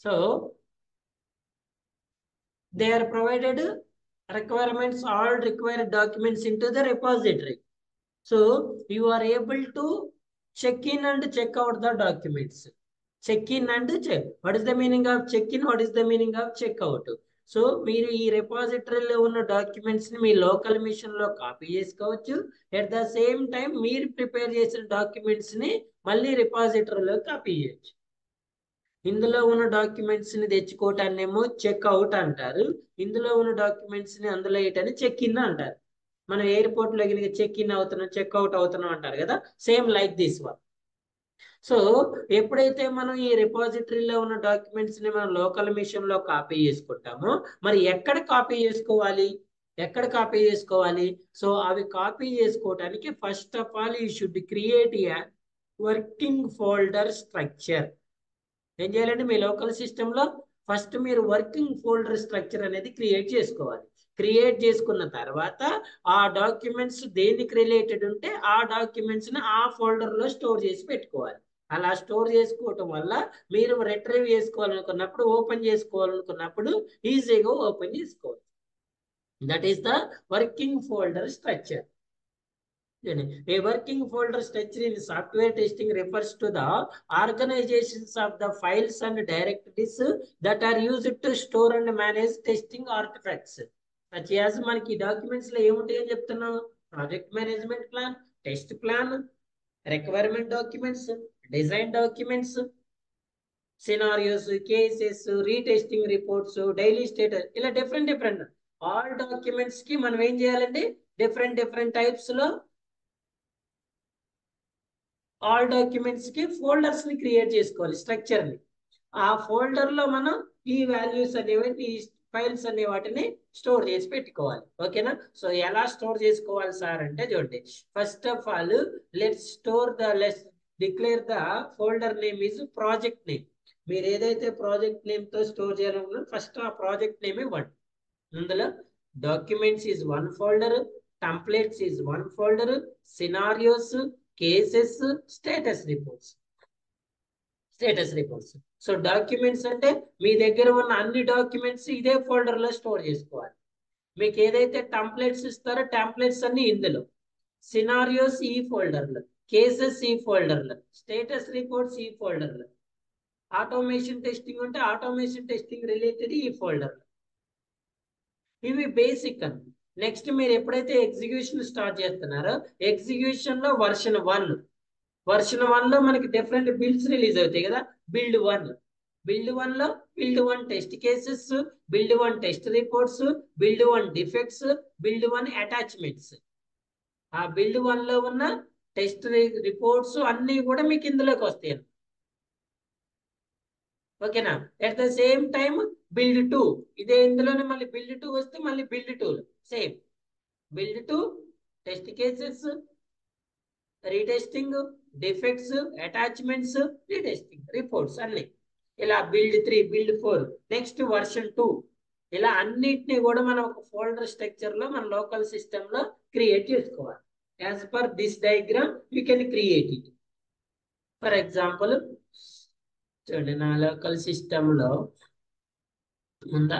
So they are provided requirements, all required documents into the repository. So you are able to check in and check out the documents. Check in and check. What is the meaning of check in? What is the meaning of check out? So మీరు ఈ రెపాజిటరీలో ఉన్న documents ని మీ local machine లో copy చేసుకోవచ్చు. At the same time మీరు prepare చేసిన documents ని మళ్ళీ రెపాజిటరీలో కాపీ చేయొచ్చు. ఇందులో ఉన్న డాక్యుమెంట్స్ ని తెచ్చుకోవటాన్నేమో చెక్అవుట్ అంటారు. ఇందులో ఉన్న డాక్యుమెంట్స్ ని అందులో వేయటాన్ని చెక్ ఇన్ అంటారు. మనం ఎయిర్పోర్ట్ లో చెక్ ఇన్ అవుతున్నాం, చెక్అవుట్ అవుతున్నాం అంటారు కదా, same like this one. So ఎప్పుడైతే మనం ఈ రిపాజిటరీలో ఉన్న డాక్యుమెంట్స్ ని మనం లోకల్ మిషన్ లో కాపీ చేసుకుంటామో, మరి ఎక్కడ కాపీ చేసుకోవాలి, ఎక్కడ కాపీ చేసుకోవాలి? సో అవి కాపీ చేసుకోవటానికి first of all you should create a working folder structure. ఏం చేయాలంటే మీ లోకల్ సిస్టంలో ఫస్ట్ మీరు వర్కింగ్ ఫోల్డర్ స్ట్రక్చర్ అనేది క్రియేట్ చేసుకోవాలి. క్రియేట్ చేసుకున్న తర్వాత ఆ డాక్యుమెంట్స్ దేనికి రిలేటెడ్ ఉంటే ఆ డాక్యుమెంట్స్ ని ఆ ఫోల్డర్ లో స్టోర్ చేసి పెట్టుకోవాలి. అలా స్టోర్ చేసుకోవటం వల్ల మీరు రిట్రీవ్ చేసుకోవాలనుకున్నప్పుడు, ఓపెన్ చేసుకోవాలనుకున్నప్పుడు ఈజీగా ఓపెన్ చేసుకోవచ్చు. That is the working folder structure. A working folder structure in software testing refers to the organizations of the files and directories that are used to store and manage testing artifacts. Such as మనకి documents లో ఏముంటాయని చెప్తున్నాం? Project management plan, test plan, requirement documents, design documents, scenarios, cases, retesting reports, daily status, ఇలా different all documents కి మనం ఏం చేయాలండి? Different types లో all documents కి ఫోల్డర్స్ ని క్రియేట్ చేసుకోవాలి, స్ట్రక్చర్ ని. ఆ ఫోల్డర్ లో మనం ఈ వాల్యూస్ అనేవి, ఈ ఫైల్స్ అనే వాటిని స్టోర్ చేసి పెట్టుకోవాలి. ఓకేనా? సో ఎలా స్టోర్ చేసుకోవాలి సార్ అంటే చూడండి, first of all let's declare the folder name is project name. మీరు ఏదైతే ప్రాజెక్ట్ నేమ్ తో స్టోర్ చేయాలనుకున్నారో ఫస్ట్ ఆ ప్రాజెక్ట్ నేమ్ ఇవ్వండి. అందులో documents is one folder, templates is one folder, scenarios, cases, status reports. So documents అంటే మీ దగ్గర ఉన్న అన్ని డాక్యుమెంట్స్ ఇదే ఫోల్డర్ లో స్టోర్ చేసుకోవాలి. మీకు ఏదైతే టెంప్లెట్స్ ఇస్తారో టెంప్లెట్స్ అన్ని ఇందులో, సినారియోస్ ఈ ఫోల్డర్ లో, కేసెస్ ఈ ఫోల్డర్ లో, స్టేటస్ రిపోర్ట్స్ ఈ ఫోల్డర్ లో, ఆటోమేషన్ టెస్టింగ్ ఉంటే ఆటోమేషన్ టెస్టింగ్ రిలేటెడ్ ఈ ఫోల్డర్ లో. ఇవి బేసిక్ అని. నెక్స్ట్ మీరు ఎప్పుడైతే ఎగ్జిక్యూషన్ స్టార్ట్ చేస్తున్నారో ఎగ్జిక్యూషన్ లో వర్షన్ 1 లో మనకి డిఫరెంట్ బిల్డ్స్ రిలీజ్ అవుతాయి కదా. బిల్డ్ 1 లో build 1 test cases, build 1 test reports, build 1 defects, build 1 attachments. ఆ బిల్డ్ 1 లో ఉన్న టెస్ట్ రిపోర్ట్స్ అన్ని కూడా మీకు ఇందులోకి వస్తాయి. ఓకేనా? At the same time build 2, ఇదే ఇందులోనే మళ్ళీ బిల్డ్ 2 వస్తే మళ్ళీ build 2 same build 2 test cases, retesting, defects, attachments, retesting reports అన్ని. ఇలా బిల్డ్ 3, బిల్డ్ 4, నెక్స్ట్ వర్షన్ 2. ఇలా అన్నిటిని కూడా మనం ఒక ఫోల్డర్ స్ట్రక్చర్ లో మన లోకల్ సిస్టమ్ లో క్రియేట్ చేసుకోవాలి. As per this diagram you can create it. For example చూడండి, నా లోకల్ సిస్టమ్ లో ఉందా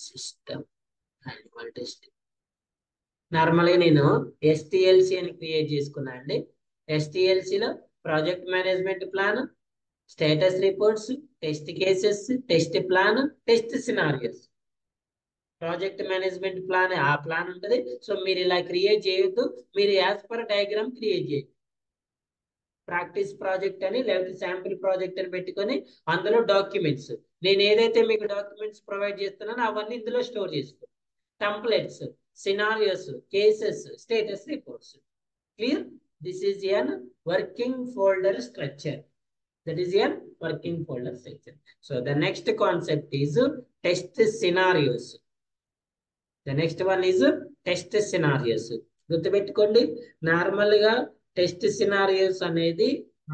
సిస్టమ్ యాన్యువల్ టెస్టింగ్. నార్మల్గా నేను ఎస్టిఎల్సి అని క్రియేట్ చేసుకున్నా అండి. ఎస్టిఎల్సిలో project management plan, status reports, test cases, test plan, test scenarios. Project management plan ఆ ప్లాన్ ఉంటుంది. సో మీరు ఇలా క్రియేట్ చేయొద్దు, మీరు యాజ్ పర్ డయాగ్రామ్ క్రియేట్ చేయండి. ప్రాక్టీస్ ప్రాజెక్ట్ అని లేకపోతే శాంపిల్ ప్రాజెక్ట్ అని పెట్టుకొని అందులో డాక్యుమెంట్స్, నేను ఏదైతే మీకు డాక్యుమెంట్స్ ప్రొవైడ్ చేస్తున్నానో అవన్నీ ఇందులో స్టోర్ చేసుకో. Templates, scenarios, cases, status reports. Clear? This is an working folder structure. That is a working folder structure. So the next concept is test scenarios. The next one is test scenarios. గుర్తుపెట్టుకోండి, normal గా test scenarios అనేది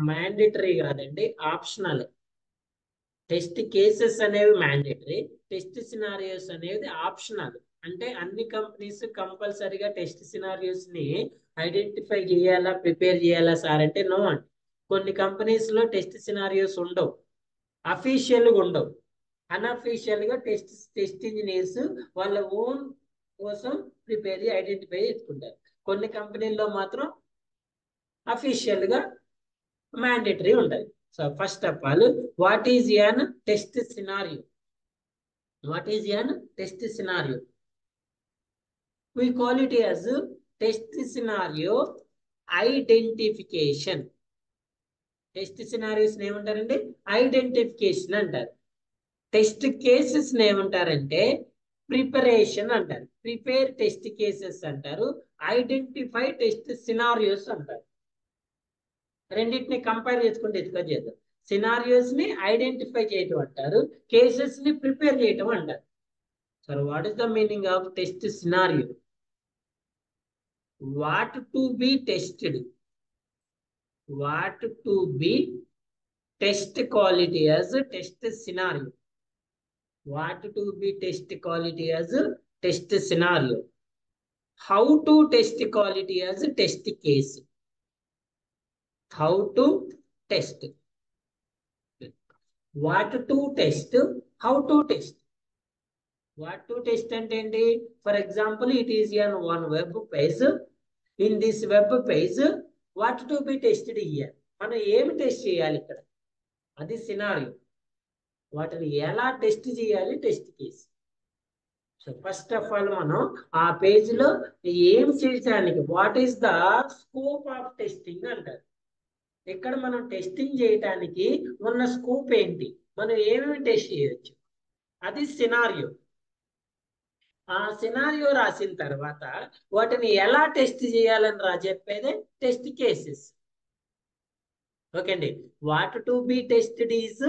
mandatory కాదండి, optional. Test cases అనేవి mandatory, test scenarios అనేది optional. అంటే అన్ని companies కంపల్సరీగా test scenarios ని ఐడెంటిఫై చేయాలా, ప్రిపేర్ చేయాలా సార్ అంటే నో అండి. కొన్ని కంపెనీస్లో టెస్ట్ సినారియోస్ ఉండవు, అఫీషియల్గా ఉండవు. అన్అఫీషియల్గా టెస్ట్ ఇంజనీర్స్ వాళ్ళ ఓన్ కోసం ప్రిపేర్ ఐడెంటిఫై చేసుకుంటారు. కొన్ని కంపెనీల్లో మాత్రం అఫీషియల్గా మ్యాండేటరీ ఉంటుంది. So first of all, what is an test scenario? What is an test scenario? We call it as test scenario identification. Test scenarios ఏమంటారండి? ఐడెంటిఫికేషన్ అంటారు. టెస్ట్ కేసెస్ ఏమంటారంటే ప్రిపరేషన్ అంటారు. ప్రిపేర్ టెస్ట్ కేసెస్ అంటారు. Identify test scenarios అంటారు. రెండింటిని compare చేసుకుంటే discuss చేద్దాం. Scenarios ని ఐడెంటిఫై చేయటం అంటారు, కేసెస్ ని ప్రిపేర్ చేయటం అంటారు. So what is the meaning of test scenario? What to be tested? What to be test quality as a test scenario? What to be test quality as a test scenario? How to test quality as a test case? How to test? What to test? How to test? What to test అంటే for example, it is on one web page. In this web page, what to be tested here? మనం ఏమి test చేయాలి ఇక్కడ? అది scenario. వాటిని ఎలా test చేయాలి? Test case. So first of all మనం ఆ పేజ్లో ఏం చేయడానికి, what is the scope of testing అంటారు. ఇక్కడ మనం టెస్టింగ్ చేయటానికి ఉన్న స్కోప్ ఏంటి, మనం ఏమేమి టెస్ట్ చేయొచ్చు, అది సినారియో. ఆ సినారియో రాసిన తర్వాత వాటిని ఎలా టెస్ట్ చేయాలని చెప్పేదే టెస్ట్ కేసెస్. ఓకే అండి. What to be tested is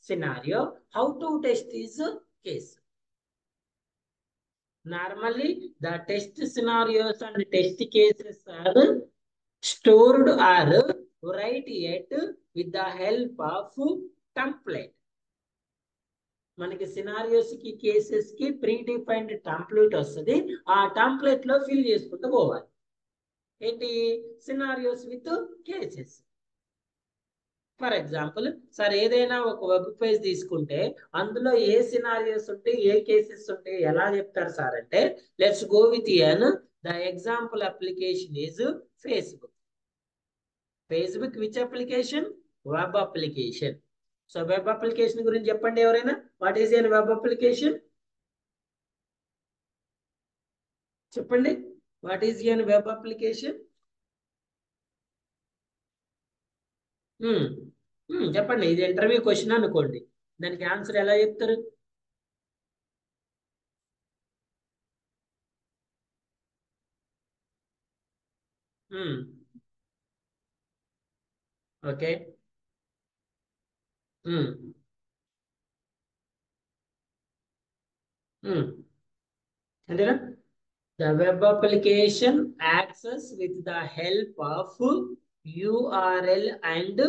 scenario, how to test is case. Normally the test scenarios and test cases are stored or write it with the help of template. మనకి scenarios కి cases కి pre defined template వస్తుంది. ఆ template లో fill చేసుకుంటూ పోవాలి. ఏంటి? Scenarios with cases. For example sir, ఏదైనా ఒక వెబ్ పేజ్ తీసుకుంటే అందులో ఏ సినారియోస్ ఉంటాయి, ఏ కేసెస్ ఉంటాయి, ఎలా చెప్తారు సార్ అంటే, let's go with an. The example application is Facebook. Facebook which application? Web application. So web application గురించి చెప్పండి ఎవరైనా. What is an web application? చెప్పండి. What is an web application? చెప్పండి. ఇది ఇంటర్వ్యూ క్వశ్చన్ అనుకోండి, దానికి ఆన్సర్ ఎలా చెప్తారు? ఓకే. అంతేనా? The web application access with the help of URL and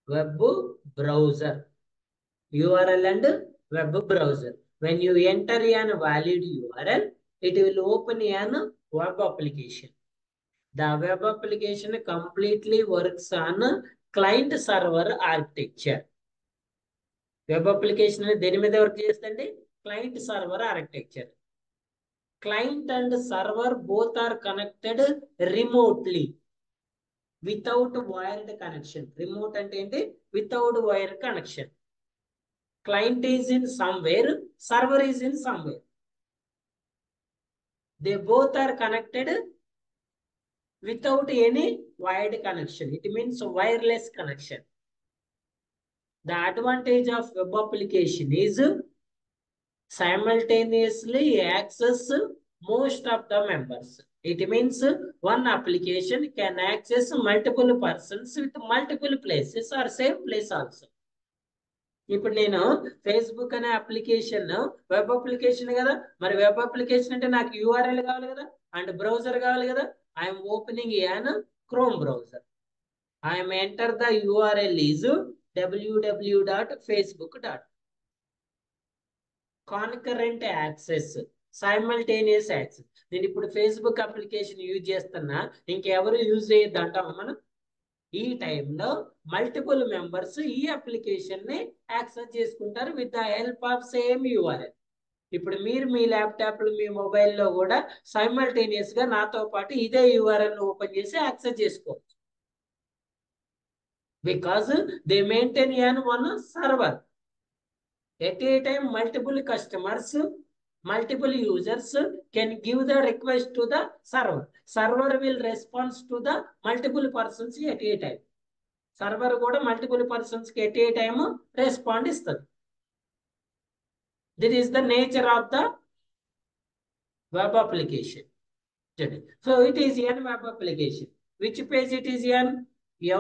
web browser. URL and web browser. When you enter a valid URL, it will open a web application. The web application completely works on client server architecture. Web application దేని మీద work చేస్తుంది? Client server architecture. Client and server both are connected remotely without wired connection. Remote అంటే ఏంటి? Without wire connection. Client is in somewhere, server is in somewhere. They both are connected without any wired connection. It means wireless connection. The advantage of web application is simultaneously access most of the members. It means one application can access multiple persons with multiple places or same place also. ఇప్పుడు నేను Facebook అనే application web application కదా, మరి web application అంటే నాకు URL కావాలి కదా, and browser కావాలి కదా. I'm opening an chrome browser. I'm enter the URL is www.facebook.com. Concurrent access, simultaneous access. నేను ఇప్పుడు ఫేస్బుక్ అప్లికేషన్ యూజ్ చేస్తున్నా, ఇంకెవరు యూజ్ చేయొద్దు అంటాం మనం. ఈ టైంలో మల్టిపుల్ మెంబర్స్ ఈ అప్లికేషన్ ని యాక్సెస్ చేసుకుంటారు with the help of same URL. ఇప్పుడు మీరు మీ ల్యాప్టాప్లు మీ మొబైల్లో కూడా సైమల్టేనియస్ గా నాతో పాటు ఇదే యూఆర్ఎల్ ఓపెన్ చేసి యాక్సెస్ చేసుకోవచ్చు. Because they maintain an one server. At a time, multiple customers, multiple users can give the request to the server. Server will respond to the multiple persons at a time. Server కూడా multiple persons కి at a time respond ఇస్తుంది. This is the nature of the web application. So it is an web application. Which page it is an?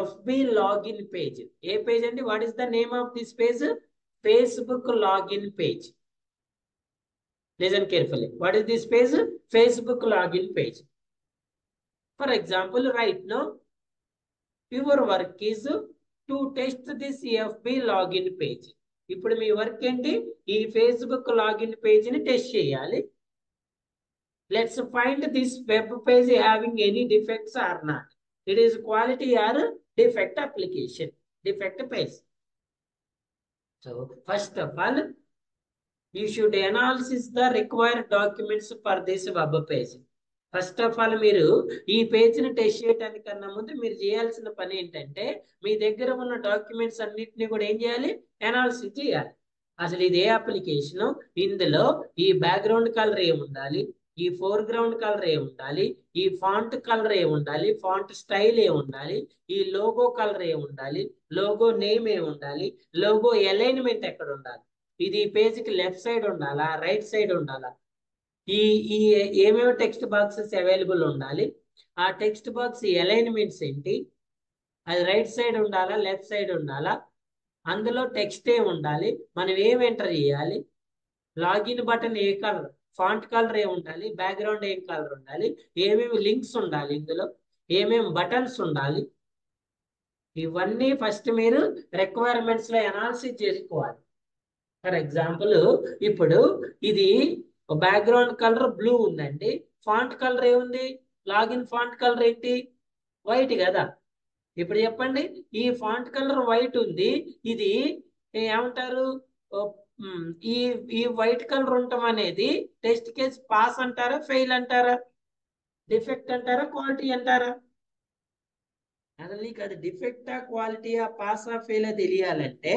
FB login page. A page and what is the name of this page? Facebook login page. Listen carefully. What is this page? Facebook login page. For example, right now, your work is to test this FB login page. ఇప్పుడు మీ work ఏంటి? ఈ Facebook login page ని test చేయాలి. Let's find this web page having any defects or not. It is quality or defect application, defect page. So first of all, you should analyze the required documents for this web page. First of all మీరు ఈ పేజ్ని test చేయడానికన్నా ముందు మీరు చేయాల్సిన పని ఏంటంటే మీ దగ్గర ఉన్న documents అన్నిటిని కూడా ఏం చేయాలి? అనాలిసిస్ చేయాలి. అసలు ఇది ఏ అప్లికేషన్, ఇందులో ఈ బ్యాక్గ్రౌండ్ కలర్ ఏముండాలి, ఈ ఫోర్గ్రౌండ్ కలర్ ఏముండాలి, ఈ ఫాంట్ కలర్ ఏముండాలి, ఫాంట్ స్టైల్ ఏముండాలి, ఈ లోగో కలర్ ఏముండాలి, లోగో నేమ్ ఏముండాలి, లోగో అలైన్మెంట్ ఎక్కడ ఉండాలి, ఇది ఈ పేజ్కి లెఫ్ట్ సైడ్ ఉండాలా రైట్ సైడ్ ఉండాలా, ఈ ఈ ఏమేమి టెక్స్ట్ బాక్సెస్ అవైలబుల్ ఉండాలి, ఆ టెక్స్ట్ బాక్స్ అలైన్మెంట్స్ ఏంటి, అది రైట్ సైడ్ ఉండాలా లెఫ్ట్ సైడ్ ఉండాలా, అందులో టెక్స్ట్ ఏ ఉండాలి, మనం ఏం ఎంటర్ చేయాలి, లాగిన్ బటన్ ఏ కలర్, ఫాంట్ కలర్ ఏ ఉండాలి, బ్యాక్గ్రౌండ్ ఏం కలర్ ఉండాలి, ఏమేమి లింక్స్ ఉండాలి, ఇందులో ఏమేమి బటన్స్ ఉండాలి, ఇవన్నీ ఫస్ట్ మీరు రిక్వైర్మెంట్స్ లో అనాలిసిస్ చేసుకోవాలి. ఫర్ ఎగ్జాంపుల్ ఇప్పుడు ఇది బ్యాక్గ్రౌండ్ కలర్ బ్లూ ఉందండి, ఫాంట్ కలర్ ఏముంది, లాగిన్ ఫాంట్ కలర్ ఏంటి, వైట్ కదా. ఇప్పుడు చెప్పండి, ఈ ఫాంట్ కలర్ వైట్ ఉంది, ఇది ఏమంటారు, ఈ ఈ వైట్ కలర్ ఉండటం అనేది టెస్ట్ కేస్ పాస్ అంటారా ఫెయిల్ అంటారా, డిఫెక్ట్ అంటారా క్వాలిటీ అంటారా? అసలు నీకు అది డిఫెక్టా క్వాలిటీయా పాసా ఫెయిల్ తెలియాలంటే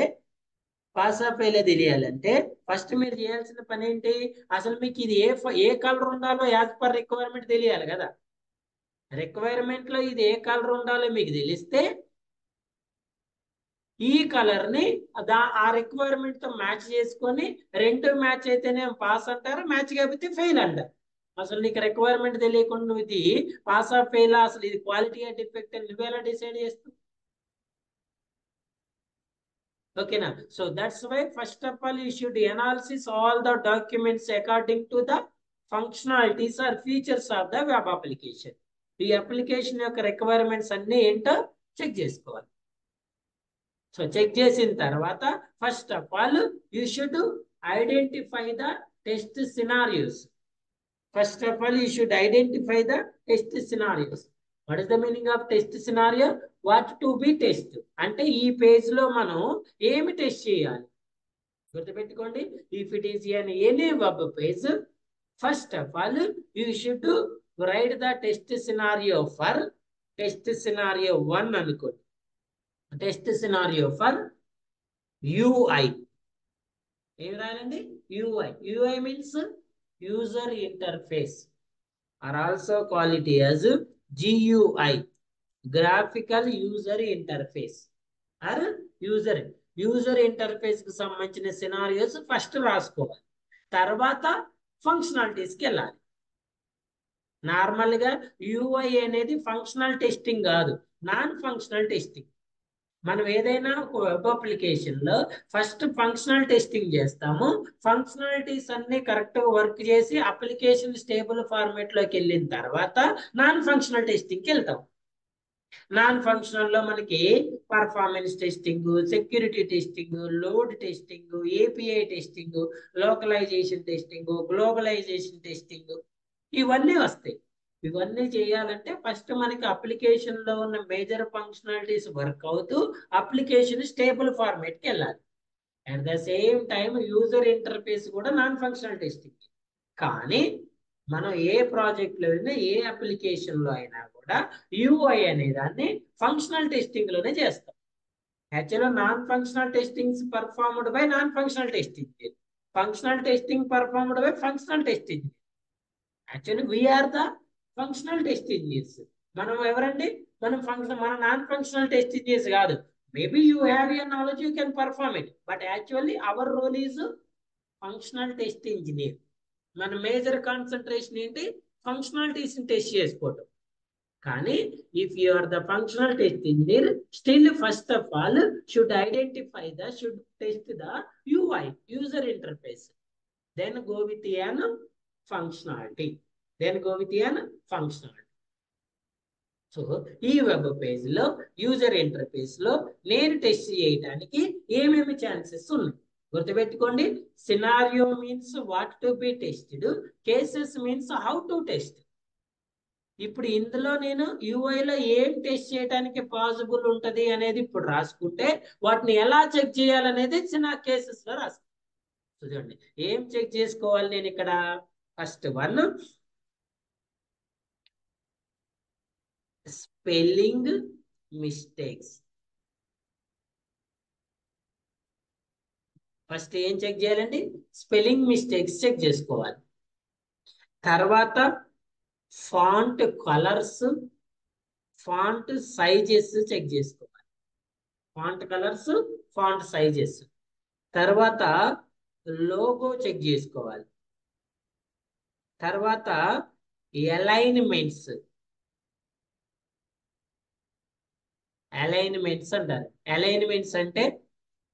ఫస్ట్ మీరు చేయాల్సిన పని ఏంటి, అసలు మీకు ఇది ఏ కలర్ ఉండాలో యాజ్ పర్ రిక్వైర్మెంట్ తెలియాలి కదా. రిక్వైర్మెంట్ లో ఇది ఏ కలర్ ఉండాలో మీకు తెలిస్తే ఈ కలర్ ని ఆ రిక్వైర్మెంట్ తో మ్యాచ్ చేసుకొని రెండు మ్యాచ్ అయితేనే పాస్ అంటారు, మ్యాచ్ కాకపోతే ఫెయిల్ అంటారు. అసలు నీకు రిక్వైర్మెంట్ తెలియకుండా నువ్వు ఇది పాస్ ఆ ఫెయిల్, అసలు ఇది క్వాలిటీ ఆ డిఫెక్ట్ అని నువ్వెలా డిసైడ్ చేస్తావు? Okay now, so that's why first of all you should analyze all the documents according to the functionalities or features of the web application. The application యొక్క requirements అన్ని ఏంటో check చేసుకోవాలి. So check చేసిన తర్వాత first of all you should identify the test scenarios. First of all you should identify the test scenarios. What is the meaning of test scenario? What to be test అంటే ఈ page లో మనం ఏమి test చేయాలి గుర్తుపెట్టుకోండి. If it is any web page, first of all you should write the test scenario for test scenario 1 అనుకోండి. Test scenario for UI ఏమి రాయాలండి? UI means user interface or also call it as GUI, graphical user interface or user interface కి సంబంధించిన scenarios first రాసుకోవాలి. తర్వాత ఫంక్షనాలిటీస్కి వెళ్ళాలి. Normal గా UI అనేది ఫంక్షనల్ టెస్టింగ్ కాదు, నాన్ ఫంక్షనల్ టెస్టింగ్. మనం ఏదైనా ఒక వెబ్ అప్లికేషన్ లో ఫస్ట్ ఫంక్షనల్ టెస్టింగ్ చేస్తాము. ఫంక్షనాలిటీస్ అన్ని కరెక్ట్ గా వర్క్ చేసి అప్లికేషన్ స్టేబుల్ ఫార్మేట్ లోకి వెళ్ళిన తర్వాత నాన్ ఫంక్షనల్ టెస్టింగ్ కి వెళ్తాం. నాన్ ఫంక్షనల్ లో మనకి performance testing, security testing, load testing, API testing, localization testing, globalization testing ఇవన్నీ వస్తాయి. ఇవన్నీ చేయాలంటే ఫస్ట్ మనకి అప్లికేషన్ లో ఉన్న మేజర్ ఫంక్షనాలిటీస్ వర్క్ అవుతూ అప్లికేషన్ స్టేబుల్ ఫార్మేట్ కి వెళ్ళాలి. At the same time user interface కూడా నాన్ ఫంక్షనల్ టెస్టింగ్. కానీ మనం ఏ ప్రాజెక్ట్ లో అయినా ఏ అప్లికేషన్ లో అయినా కూడా యూఐ అనే దాన్ని ఫంక్షనల్ టెస్టింగ్ లోనే చేస్తాం. యాక్చువల్గా non functional testings performed by non functional testing, functional testing performed by functional testing. Actually we are the functional test engineers. మనం ఎవరండి? మన నాన్ ఫంక్షనల్ టెస్ట్ ఇంజనీర్స్ కాదు. Maybe you have your knowledge, you can perform it, but actually our role is functional test engineer. మన major concentration ఏంటి? Functionalities test చేసుకోవటం. కానీ if you are the functional test engineer, still first of all should test the UI, user interface, then go with an functionality. So ఈ web page లో user interface లో నేను test చేయడానికి ఏమేమి chances ఉన్నాయి గుర్తుపెట్టుకోండి. Scenario means what to be tested, cases means how to test. ఇప్పుడు ఇందులో నేను యూఐ లో ఏం టెస్ట్ చేయడానికి పాసిబుల్ ఉంటది అనేది ఇప్పుడు రాసుకుంటే, వాటిని ఎలా చెక్ చేయాలనేది చిన్న కేసెస్ లో రాసుకుంటాను. చూడండి ఏం చెక్ చేసుకోవాలి నేను ఇక్కడ. First one, spelling mistakes. First ఏం చెక్ చేయాలండి? స్పెల్లింగ్ మిస్టేక్స్ చెక్ చేసుకోవాలి. తర్వాత font colours, font sizes check చేసుకోవాలి. Font colours, font sizes. తర్వాత లోగో చెక్ చేసుకోవాలి. తర్వాత అలైన్మెంట్స్ అంటారు. అలైన్మెంట్స్ అంటే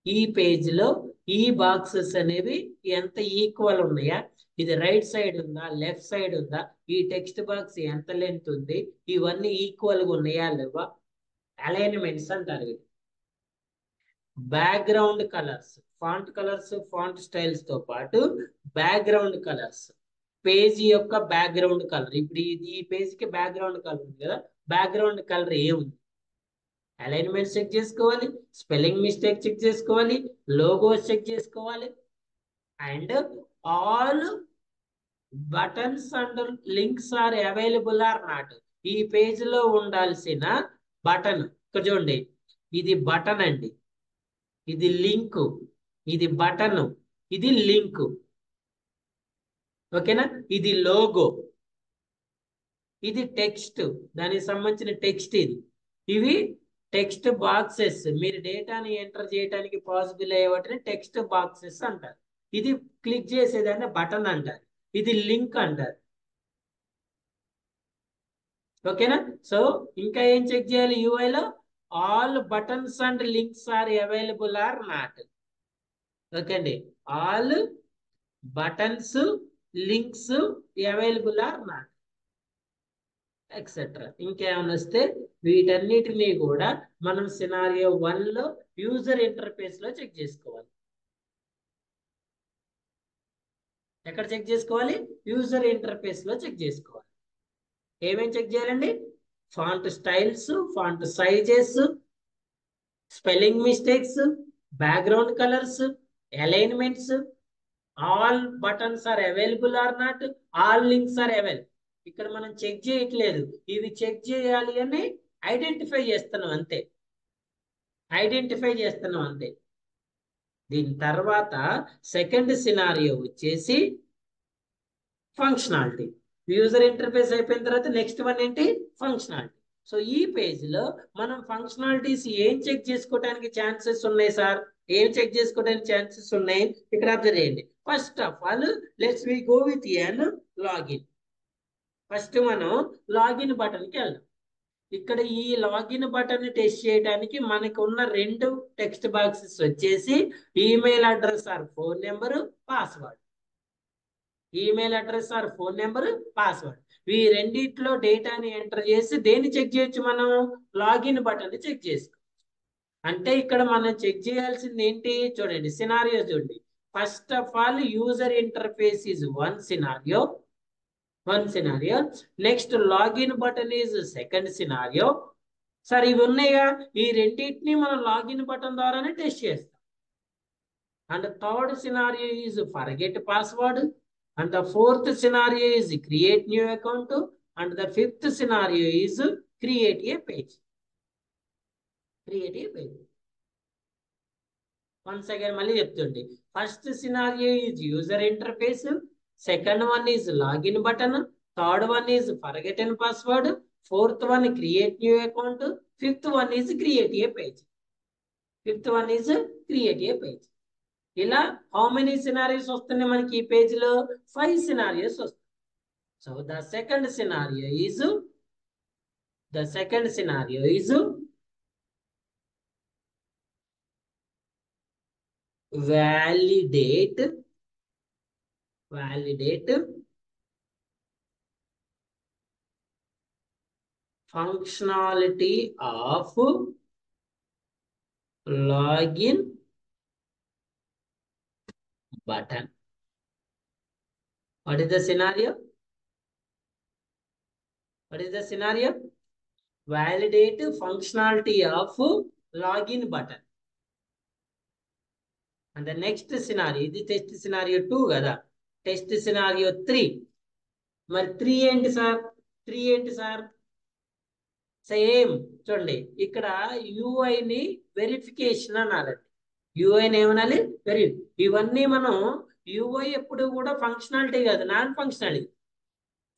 ఈ పేజ్ లో ఈ బాక్సెస్ అనేవి ఎంత ఈక్వల్ ఉన్నాయా, ఇది రైట్ సైడ్ ఉందా, లెఫ్ట్ సైడ్ ఉందా, ఈ టెక్స్ట్ బాక్స్ ఎంత లెంత్ ఉంది, ఇవన్నీ ఈక్వల్ గా ఉన్నాయా లేవా, అలైన్మెంట్స్ అంటారు. Background colours, font colours, font styles తో పాటు బ్యాక్గ్రౌండ్ కలర్స్, పేజీ యొక్క బ్యాక్గ్రౌండ్ కలర్. ఇప్పుడు ఈ పేజ్ కి బ్యాక్గ్రౌండ్ కలర్ ఉంది కదా, బ్యాక్గ్రౌండ్ కలర్ ఏముంది, అలైన్మెంట్ చెక్ చేసుకోవాలి, స్పెల్లింగ్ మిస్టేక్ చెక్ చేసుకోవాలి, లోగోస్ చెక్ చేసుకోవాలి. And all buttons and links are available or not. ఈ పేజ్ లో ఉండాల్సిన బటన్ ఇక్కడ చూడండి, ఇది బటన్ అండి, ఇది లింక్, ఇది బటన్, ఇది లింక్. ఓకేనా? ఇది లోగో, ఇది టెక్స్ట్, దానికి సంబంధించిన టెక్స్ట్. ఇవి టెక్స్ట్ బాక్సెస్, మీరు డేటాని ఎంటర్ చేయడానికి పాసిబుల్ అయ్యే వాటిని టెక్స్ట్ బాక్సెస్ అంటారు. ఇది క్లిక్ చేసేదాన్ని బటన్ అంటారు, ఇది లింక్ అంటారు. ఓకేనా? సో ఇంకా ఏం చెక్ చేయాలి యూఐలో? All buttons and links are available or not. Okay అండి, all buttons, links available or not, etcetera. ఇంకేమైనా వస్తే వీటన్నిటినీ కూడా మనం సినారియో 1 లో యూజర్ ఇంటర్ఫేస్ లో చెక్ చేసుకోవాలి. ఎక్కడ చెక్ చేసుకోవాలి? యూజర్ ఇంటర్ఫేస్ లో చెక్ చేసుకోవాలి. ఏమేం చెక్ చేయాలండి? Font styles, font sizes, spelling mistakes, background colours, alignments, all buttons are available or not, all links are available. ఇక్కడ మనం చెక్ చేయట్లేదు, ఇవి చెక్ చేయాలి అని ఐడెంటిఫై చేస్తున్నాం అంతే. దీని తర్వాత సెకండ్ సినారియో వచ్చేసి ఫంక్షనాలిటీ. యూజర్ ఇంటర్ఫేస్ అయిపోయిన తర్వాత నెక్స్ట్ వన్ ఏంటి? ఫంక్షనాలిటీ. సో ఈ పేజ్ లో మనం ఫంక్షనాలిటీస్ ఏం చెక్ చేసుకోవడానికి ఛాన్సెస్ ఉన్నాయి సార్? ఏం చెక్ చేసుకోవడానికి ఛాన్సెస్ ఉన్నాయి ఇక్కడ అబ్జర్వ్ చేయండి. First of all let's we go with an login. First మనం లాగిన్ బటన్ కి వెళ్దాం. ఇక్కడ ఈ లాగిన్ బటన్ టెస్ట్ చేయడానికి మనకు ఉన్న 2 టెక్స్ట్ బాక్సెస్ వచ్చేసి email address or phone number, password. Email address or phone number, password. ఈ రెండిట్లో డేటాని ఎంటర్ చేసి దేన్ని చెక్ చేయొచ్చు? మనం లాగిన్ బటన్ చెక్ చేసుకోవచ్చు. అంటే ఇక్కడ మనం చెక్ చేయాల్సింది ఏంటి? చూడండి సినారియో చూడండి. First of all user interface is one scenario. One scenario. Next, login button is second scenario. Sir ఇవి ఉన్నాయిగా, ఈ రెండింటిని మనం లాగిన్ బటన్ ద్వారానే టెస్ట్ చేస్తాం. And third scenario is forget password. And the fourth scenario is create new account. And the fifth scenario is create a page. Create a page. Once again మళ్ళీ చెప్తుండే, first scenario is user interface, second one is login button, third one is forget and password, fourth one create new account, fifth one is create a page. Fifth one is create a page. ఇలా how many scenarios వస్తున్నాయి మనకి ఈ page లో? 5 scenarios వస్తాయి. So the second scenario is validate functionality of login button. What is the scenario? Validate functionality of login button. And the next scenario, ఇది test scenario 2 కదా. Test scenario 3. మరి 3 ఏంటి sir? Same చూడండి, ఇక్కడ యూఐని verification అనాలండి. యూఐని ఏమనాలి? ఇవన్నీ మనం యూఐ ఎప్పుడు కూడా ఫంక్షనాలిటీ కాదు, నాన్ ఫంక్షనాలిటీ.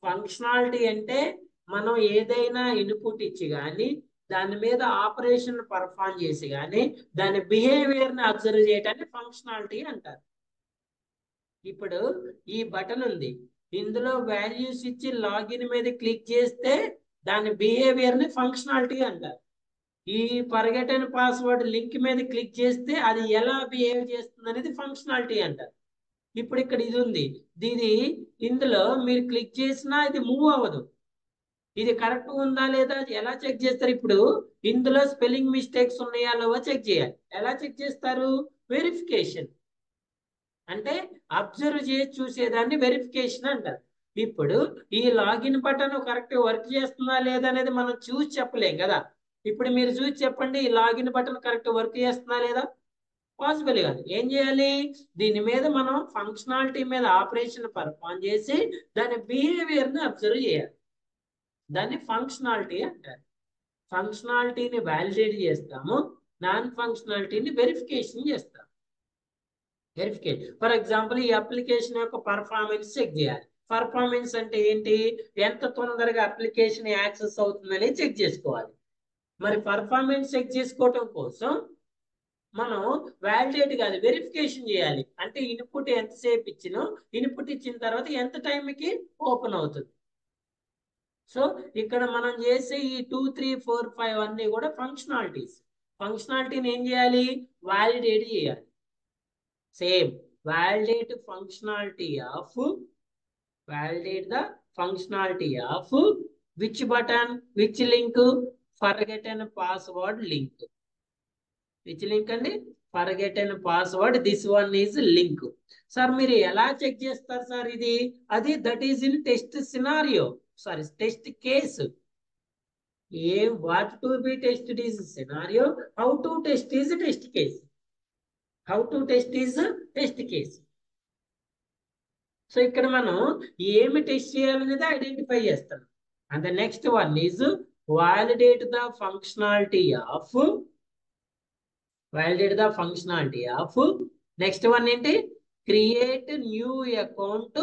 ఫంక్షనాలిటీ అంటే మనం ఏదైనా ఇన్పుట్ ఇచ్చి కానీ దాని మీద ఆపరేషన్ పర్ఫామ్ చేసి కానీ దాని బిహేవియర్ని అబ్జర్వ్ చేయటాన్ని ఫంక్షనాలిటీ అంటారు. ఇప్పుడు ఈ బటన్ ఉంది, ఇందులో వాల్యూస్ ఇచ్చి లాగిన్ మీద క్లిక్ చేస్తే దాని బిహేవియర్ని ఫంక్షనాలిటీ అంటారు. ఈ ఫర్గెట్ అండ్ పాస్వర్డ్ లింక్ మీద క్లిక్ చేస్తే అది ఎలా బిహేవ్ చేస్తుంది అనేది ఫంక్షనాలిటీ అంటారు. ఇప్పుడు ఇక్కడ ఇది ఉంది, ఇందులో మీరు క్లిక్ చేసినా ఇది మూవ్ అవ్వదు. ఇది కరెక్ట్ ఉందా లేదా ఎలా చెక్ చేస్తారు? ఇప్పుడు ఇందులో స్పెల్లింగ్ మిస్టేక్స్ ఉన్నాయా లేవో చెక్ చేయాలి. ఎలా చెక్ చేస్తారు? వెరిఫికేషన్ అంటే అబ్జర్వ్ చేసి చూసేదాన్ని వెరిఫికేషన్ అంటారు. ఇప్పుడు ఈ లాగిన్ బటన్ కరెక్ట్ వర్క్ చేస్తుందా లేదా అనేది మనం చూసి చెప్పలేం కదా. ఇప్పుడు మీరు చూసి చెప్పండి, ఈ లాగిన్ బటన్ కరెక్ట్ వర్క్ చేస్తుందా లేదా? పాసిబుల్ కాదు. ఏం చేయాలి? దీని మీద మనం ఫంక్షనాలిటీ మీద ఆపరేషన్ పర్ఫామ్ చేసి దాని బిహేవియర్ని అబ్జర్వ్ చేయాలి. దాన్ని ఫంక్షనాలిటీ అంటారు. ఫంక్షనాలిటీని వ్యాలిడేట్ చేస్తాము, నాన్ ఫంక్షనాలిటీని వెరిఫికేషన్ చేస్తాము. ఫర్ ఎగ్జాంపుల్, ఈ అప్లికేషన్ యొక్క పర్ఫార్మెన్స్ చెక్ చేయాలి. పర్ఫార్మెన్స్ అంటే ఏంటి? ఎంత తొందరగా అప్లికేషన్ యాక్సెస్ అవుతుందని చెక్ చేసుకోవాలి. మరి పర్ఫార్మెన్స్ చెక్ చేసుకోవటం కోసం మనం వ్యాలిడేట్ కాదు, వెరిఫికేషన్ చేయాలి. అంటే ఇన్పుట్ ఎంతసేపు ఇచ్చినో, ఇన్పుట్ ఇచ్చిన తర్వాత ఎంత టైంకి ఓపెన్ అవుతుంది. సో ఇక్కడ మనం చేసే ఈ 2, 3, 4, 5 అన్నీ కూడా ఫంక్షనాలిటీస్. ఫంక్షనాలిటీని ఏం చేయాలి? వ్యాలిడేట్ చేయాలి. Same validate the functionality of which button, which link? Forget and password link. Which link andi? Forget and password. This one is link. Sir, మీరు ఎలా చెక్ చేస్తారు సార్ ఇది? అది that is in test scenario. Sorry, test case. What to be tested is scenario. How to test is test case. How to test is test case. So ఇక్కడ మనం ఏమి test చేయాలనేది identify చేస్తాం. And the next one is validate the functionality of next one ఏంటి? create new account.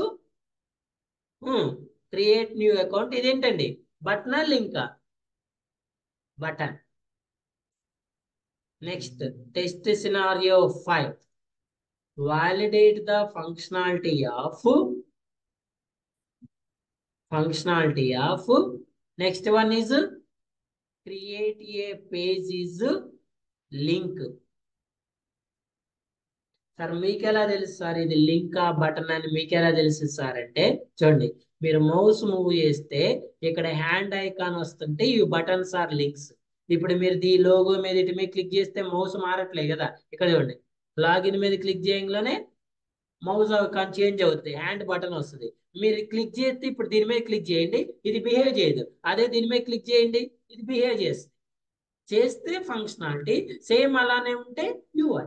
Create new account ఇదేంటండి? Button Limca? Button. Next, test scenario 5. Validate the functionality of next one is create a page is link. Sir మీకు ఎలా తెలుసు sir ఇది link button అని మీకు ఎలా తెలుసు సార్ అంటే, చూడండి, మీరు మౌస్ మూవ్ చేస్తే ఇక్కడ హ్యాండ్ ఐకాన్ వస్తుంటే ఈ బటన్స్ ఆర్ లింక్స్. ఇప్పుడు మీరు ఈ లోగో మీద ఇటు మీద క్లిక్ చేస్తే మౌస్ మారట్లేదు కదా. ఇక్కడ చూడండి, లాగిన్ మీద క్లిక్ చేయగానే మౌస్ చేంజ్ అవుతుంది, హ్యాండ్ బటన్ వస్తుంది. మీరు క్లిక్ చేస్తే ఇప్పుడు దీని మీద క్లిక్ చేయండి, ఇది బిహేవ్ చేయదు. అదే దీని మీద క్లిక్ చేయండి, ఇది బిహేవ్ చేస్తుంది. చేస్తే ఫంక్షనాలిటీ, సేమ్ అలానే ఉంటే యూఐ.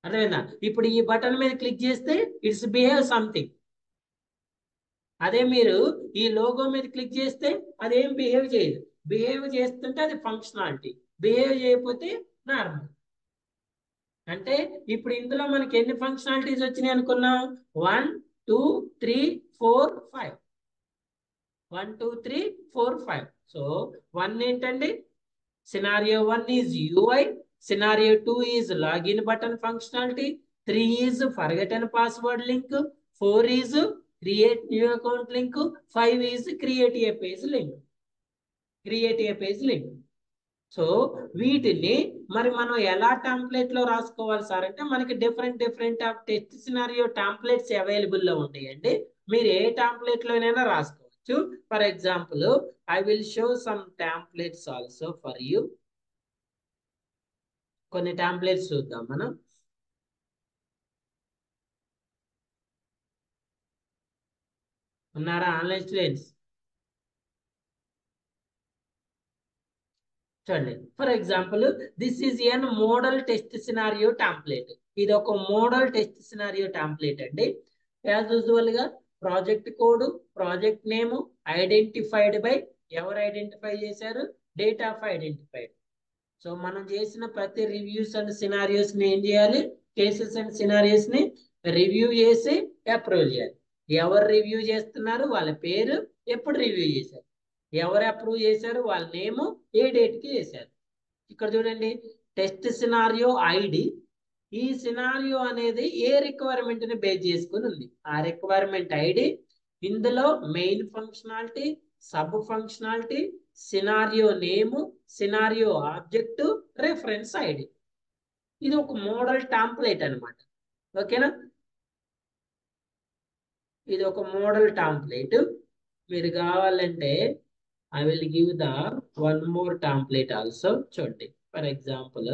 అర్థమైందా? ఇప్పుడు ఈ బటన్ మీద క్లిక్ చేస్తే ఇట్స్ బిహేవ్ సంథింగ్. అదే మీరు ఈ లోగో మీద క్లిక్ చేస్తే అదేం బిహేవ్ చేయదు. బిహేవ్ చేస్తుంటే అది ఫంక్షనాలిటీ, బిహేవ్ చేయకపోతే నార్మల్. అంటే ఇప్పుడు ఇందులో మనకి ఎన్ని ఫంక్షనాలిటీస్ వచ్చినాయి అనుకున్నాం? 1 2 3 4 5. 1 2 3 4 5. సో 1 ఏంటండి? Scenario 1 is UI, scenario 2 is login button functionality, 3 is forget and password link, 4 is create new account link, 5 is create a page link. Create a page link. So వీటిని మరి మనం ఎలా టెంప్లెట్ లో రాసుకోవాలి sir అంటే, మనకి different different of test scenario templates available లో ఉంటాయండి. మీరు ఏ టెంప్లెట్ లోనైనా రాసుకోవచ్చు. For example, I will show some templates also for you. కొన్ని టెంప్లెట్స్ చూద్దాం మనం. ఉన్నారా ఆన్లైన్ స్టూడెంట్స్? చూడండి, for example, this is an model test scenario template. ఇది ఒక మోడల్ టెస్ట్ సినారియో టెంప్లెట్ అండి. యాజ్ యూజువల్ గా project code, project name, identified by, ఎవరు ఐడెంటిఫై చేశారు? Date of identified. సో మనం చేసిన ప్రతి రివ్యూస్ అండ్ సినారియోస్ ని ఏం చేయాలి? కేసెస్ అండ్ సినారియోస్ ని రివ్యూ చేసి అప్రూవ్ చేయాలి. ఎవరు రివ్యూ చేస్తున్నారు? వాళ్ళ పేరు, ఎప్పుడు రివ్యూ చేశారు, ఎవరు అప్రూవ్ చేశారు, వాళ్ళ నేమ్, ఏ డేట్ కి చేశారు. ఇక్కడ చూడండి, టెస్ట్ సినారియో ఐడి. ఈ సినారియో అనేది ఏ రిక్వైర్మెంట్ ని బేస్ చేసుకుని ఉంది? ఆ రిక్వైర్మెంట్ ఐడి. ఇందులో main functionality, sub functionality, scenario name, scenario object, reference ID. ఇది ఒక మోడల్ టెంప్లెట్ అన్నమాట. ఓకేనా? ఇది ఒక మోడల్ టెంప్లెట్. మీరు కావాలంటే I will give the one more template also. చూడండి, ఫర్ ఎగ్జాంపుల్,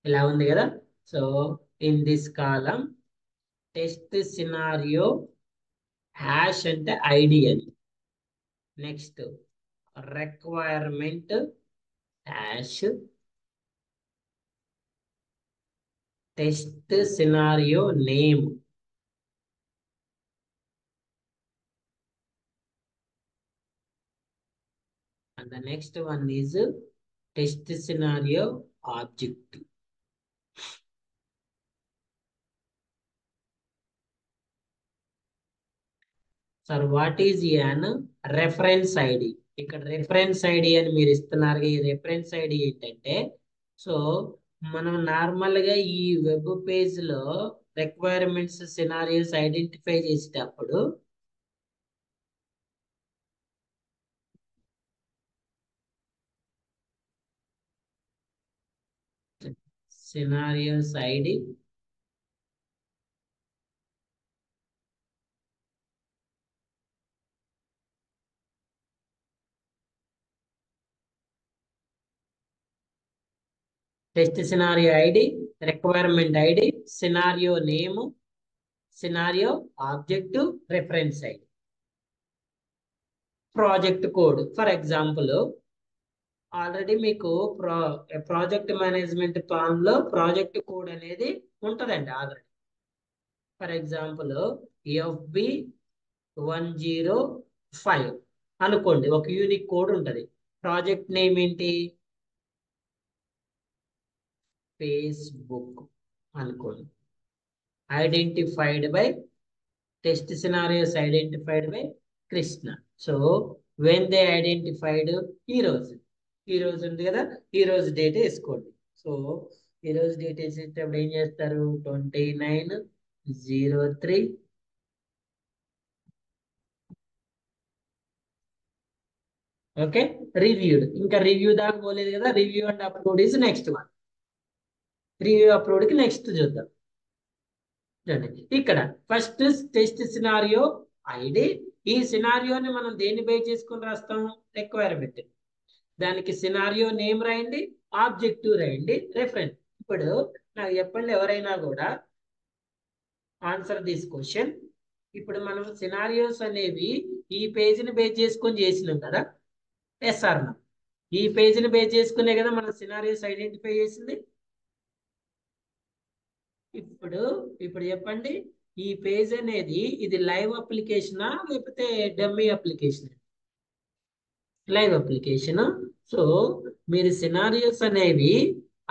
ఇలా ఉంది కదా. So in this column, test scenario hash అంటే ఐడి అని. Next requirement hash test scenario name. And the next one is test scenario object. Sir, what is an reference ID? ఇక్కడ reference ID అని మీరు ఇస్తున్నారు. ఈ రెఫరెన్స్ ఐడి ఏంటంటే, so మనం normal గా ఈ వెబ్ పేజ్ లో రిక్వైర్మెంట్స్ సినారియోస్ ఐడెంటిఫై చేసేటప్పుడు scenarios ID, test scenario ID, requirement ID, scenario name, scenario object, reference ID, project code. For example, already మీకు ప్రాజెక్ట్ మేనేజ్మెంట్ ప్లాన్ లో ప్రాజెక్ట్ కోడ్ అనేది ఉంటదండి ఆల్రెడీ. ఫర్ ఎగ్జాంపుల్, FB 105 అనుకోండి, ఒక unique code ఉంటది. Project name ఏంటి? Facebook అనుకోండి. Identified by, test scenarios identified by Krishna. So when they identified, ఈ రోజు, ఈ రోజు ఉంది కదా, ఈ రోజు డేట్ వేసుకోండి. సో ఈ రోజు డేట్ వేసేటప్పుడు ఏం చేస్తారు? 29/03. Okay, reviewed. ఇంకా రివ్యూ దాకా పోలేదు కదా, review and upload is next one. Review అప్లోడ్కి నెక్స్ట్ చూద్దాం. చూడండి ఇక్కడ ఫస్ట్ టెస్ట్ సినారియో ఐడి. ఈ సినారియోని మనం దేన్ని బేస్ చేసుకొని రాస్తాం? రిక్వైర్మెంట్. దానికి సినారియో నేమ్ రాయండి, ఆబ్జెక్టివ్ రాయండి, రెఫరెన్స్. ఇప్పుడు నాకు చెప్పండి ఎవరైనా కూడా ఆన్సర్ దిస్ క్వశ్చన్. ఇప్పుడు మనం సినారియోస్ అనేవి ఈ పేజీని బేస్ చేసుకొని చేసినాం కదా, ఎస్ఆర్. ఈ పేజీని బేస్ చేసుకునే కదా మనం సినారియోస్ ఐడెంటిఫై చేసింది. ఇప్పుడు ఇప్పుడు చెప్పండి, ఈ పేజ్ అనేది ఇది లైవ్ అప్లికేషనా లేకపోతే dummy application? Live application. So మీరు సినారియోస్ అనేవి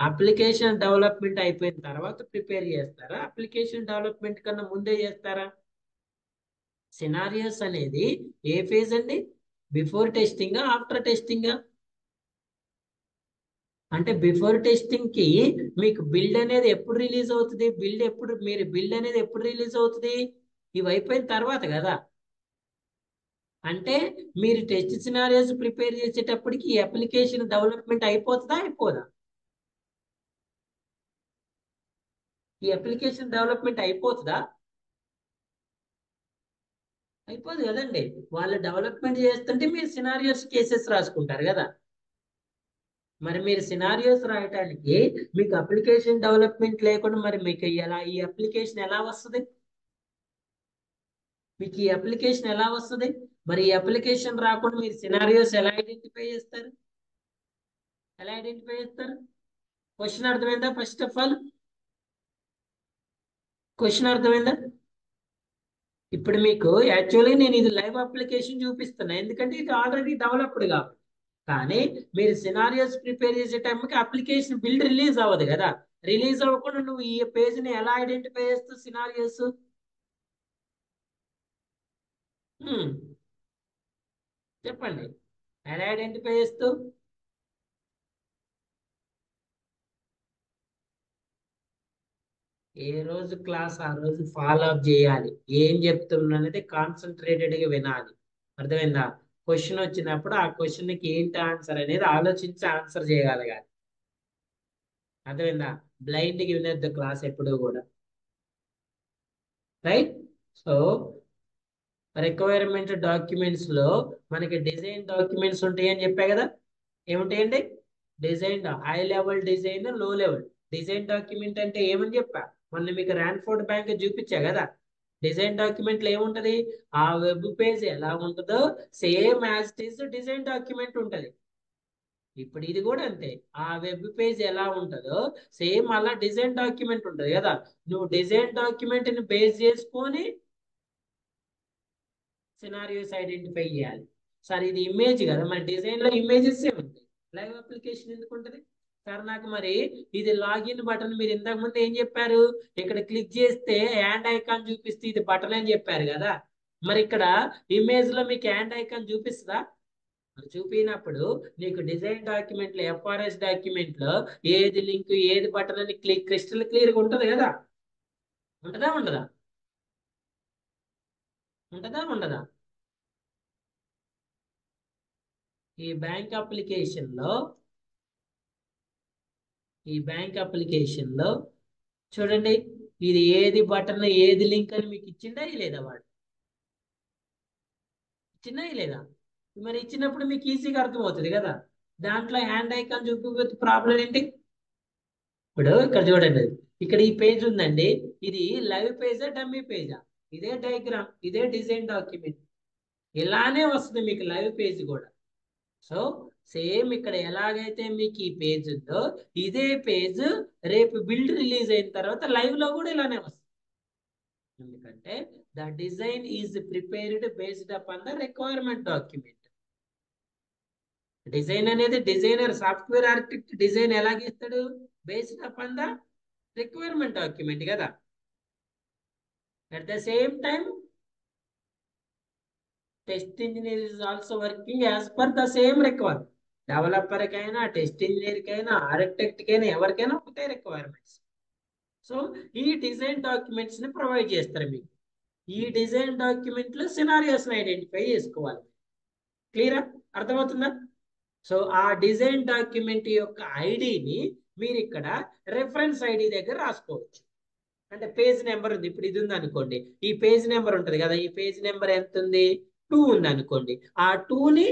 అప్లికేషన్ డెవలప్మెంట్ అయిపోయిన తర్వాత ప్రిపేర్ చేస్తారా, అప్లికేషన్ డెవలప్మెంట్ కన్నా ముందే చేస్తారా? సినారియోస్ అనేది ఏ ఫేజ్ అండి? Before testing, after testing? అంటే బిఫోర్ టెస్టింగ్ కి మీకు బిల్డ్ అనేది ఎప్పుడు రిలీజ్ అవుతుంది? బిల్డ్ అనేది ఎప్పుడు రిలీజ్ అవుతుంది? ఇవి అయిపోయిన తర్వాత కదా. అంటే మీరు టెస్ట్ సినారియోస్ ప్రిపేర్ చేసేటప్పటికి ఈ అప్లికేషన్ డెవలప్మెంట్ అయిపోతుందా అయిపోదా? ఈ అప్లికేషన్ డెవలప్మెంట్ అయిపోతుందా? అయిపోదు కదండి. వాళ్ళు డెవలప్మెంట్ చేస్తుంటే మీరు సినారియోస్ కేసెస్ రాసుకుంటారు కదా. మరి మీరు సినారియోస్ రాయటానికి మీకు అప్లికేషన్ డెవలప్మెంట్ లేకుండా మరి మీకు ఈ అప్లికేషన్ ఎలా వస్తుంది? మీకు ఈ అప్లికేషన్ ఎలా వస్తుంది? మరి ఈ అప్లికేషన్ రాకుండా మీరు సినారియోస్ ఎలా ఐడెంటిఫై చేస్తారు? ఎలా ఐడెంటిఫై చేస్తారు? క్వశ్చన్ అర్థమైందా? ఫస్ట్ ఆఫ్ ఆల్ క్వశ్చన్ అర్థమైందా? ఇప్పుడు మీకు యాక్చువల్లీ నేను ఇది లైవ్ అప్లికేషన్ చూపిస్తున్నా, ఎందుకంటే ఇది ఆల్రెడీ డెవలప్డ్ కాబట్టి. కానీ మీరు సినారియోస్ ప్రిపేర్ చేసే టైంకి అప్లికేషన్ బిల్డ్ రిలీజ్ అవ్వదు కదా. రిలీజ్ అవ్వకుండా నువ్వు ఈ పేజ్ని ఎలా ఐడెంటిఫై చేస్తావు సినారియోస్? చెప్పండి, ఎలా ఐడెంటిఫై చేస్తావు? ఏ రోజు క్లాస్ ఆ రోజు ఫాలో అప్ చేయాలి. ఏం చెప్తున్నా అనేది కాన్సన్ట్రేటెడ్ గా వినాలి. అర్థమైందా? క్వశ్చన్ వచ్చినప్పుడు ఆ క్వశ్చన్కి ఏంటి ఆన్సర్ అనేది ఆలోచించి ఆన్సర్ చేయగలగాలి. అర్థమైందా? బ్లైండ్ గా వినొద్దు క్లాస్ ఎప్పుడు కూడా. రైట్. సో రిక్వైర్మెంట్ డాక్యుమెంట్స్ లో మనకి డిజైన్ డాక్యుమెంట్స్ ఉంటాయి అని చెప్పా కదా. ఏముంటాయండి? డిజైన్, హై లెవెల్ డిజైన్, లో లెవెల్ డిజైన్ డాక్యుమెంట్ అంటే ఏమని చెప్పా? మొన్న మీకు ర్యాన్ఫోర్డ్ బ్యాంక్ చూపించా కదా. డిజైన్ డాక్యుమెంట్ లో ఏముంటది? ఆ వెబ్ పేజ్ ఎలా ఉంటుందో same as it is design document ఉంటది. ఇప్పుడు ఇది కూడా అంతే. ఆ వెబ్ పేజ్ ఎలా ఉంటుందో సేమ్ అలా డిజైన్ డాక్యుమెంట్ ఉంటది కదా. నువ్వు డిజైన్ డాక్యుమెంట్ ని బేస్ చేసుకొని సినారియోస్ ఐడెంటిఫై చేయాలి. సార్ ఇది ఇమేజ్ కదా, మరి డిజైన్ లో ఇమేజెస్ ఉంటాయి, లైవ్ అప్లికేషన్ ఎందుకు ఉంటుంది? సార్ నాకు మరి ఇది లాగిన్ బటన్, మీరు ఇంతకు ముందు ఏం చెప్పారు? ఇక్కడ క్లిక్ చేస్తే హ్యాండ్ ఐకాన్ చూపిస్తే ఇది బటన్ అని చెప్పారు కదా. మరి ఇక్కడ ఇమేజ్ లో మీకు హ్యాండ్ ఐకాన్ చూపిస్తుందా? మరి చూపినప్పుడు నీకు డిజైన్ డాక్యుమెంట్ లో, ఎఫ్ఆర్ఎస్ డాక్యుమెంట్ లో ఏది లింక్ ఏది బటన్ అని క్రిస్టల్ క్లియర్ గా ఉంటది కదా. ఉంటదా ఉండదా? ఉంటదా ఉండదా? ఈ బ్యాంక్ అప్లికేషన్ లో ఈ బ్యాంక్ అప్లికేషన్ లో చూడండి, ఇది ఏది బటన్ ఏది లింక్ అని మీకు ఇచ్చిందా లేదా? వాడు ఇచ్చిందా లేదా? మరి ఇచ్చినప్పుడు మీకు ఈజీగా అర్థమవుతుంది కదా. దాంట్లో హ్యాండ్ ఐకాన్ చూపించకపోతే ప్రాబ్లం ఏంటి? ఇప్పుడు ఇక్కడ చూడండి, ఇక్కడ ఈ పేజ్ ఉందండి. ఇది లైవ్ పేజా డమ్మీ పేజా? ఇదే డయాగ్రామ్, ఇదే డిజైన్ డాక్యుమెంట్. ఇలానే వస్తుంది మీకు లైవ్ పేజ్ కూడా. సో సేమ్ ఇక్కడ ఎలాగైతే మీకు ఈ పేజ్ ఉందో ఇదే పేజ్ రేపు బిల్డ్ రిలీజ్ అయిన తర్వాత లైవ్ లో కూడా ఇలానే వస్తుంది. ఎందుకంటే the design is prepared based upon the requirement document. Design అనేది డిజైనర్, సాఫ్ట్వేర్ ఆర్కిటెక్ట్ డిజైన్ ఎలా గీస్తాడు? Based upon the requirement document కదా. At the same time test engineer is also working as per the same requirement. Developer కైనా, test engineer కైనా, architect కైనా, ఎవరికైనా ఒకటే requirements. So ఈ డిజైన్ డాక్యుమెంట్స్ ని ప్రొవైడ్ చేస్తారు మీకు. ఈ డిజైన్ డాక్యుమెంట్ లో సినారియోస్ ని ఐడెంటిఫై చేసుకోవాలి. క్లియరా? అర్థమవుతుందా? సో ఆ డిజైన్ డాక్యుమెంట్ యొక్క ఐడిని మీరు ఇక్కడ రెఫరెన్స్ ఐడి దగ్గర రాసుకోవచ్చు. అంటే పేజ్ నెంబర్ ఉంది, ఇప్పుడు ఇది ఉంది అనుకోండి, ఈ పేజ్ నెంబర్ ఉంటుంది కదా, ఈ పేజ్ నెంబర్ ఎంత ఉంది, 2 ఉంది అనుకోండి. ఆ 2ని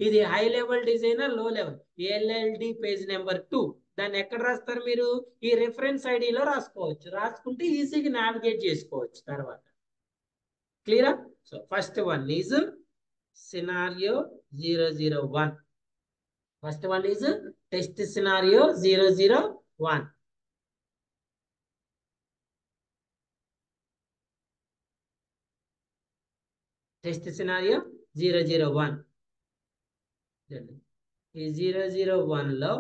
ఇది హై లెవెల్ డిజైనర్, లో లెవెల్ ఎల్ఎల్డి పేజ్ నెంబర్ 2, దాన్ని ఎక్కడ రాస్తారు మీరు, ఈ రిఫరెన్స్ ఐడిలో రాసుకోవచ్చు. రాసుకుంటే ఈజీగా నావిగేట్ చేసుకోవచ్చు తర్వాత. క్లియరా? So first one is scenario 001. First one is test scenario 001. Test scenario 001. ఈ 001 లో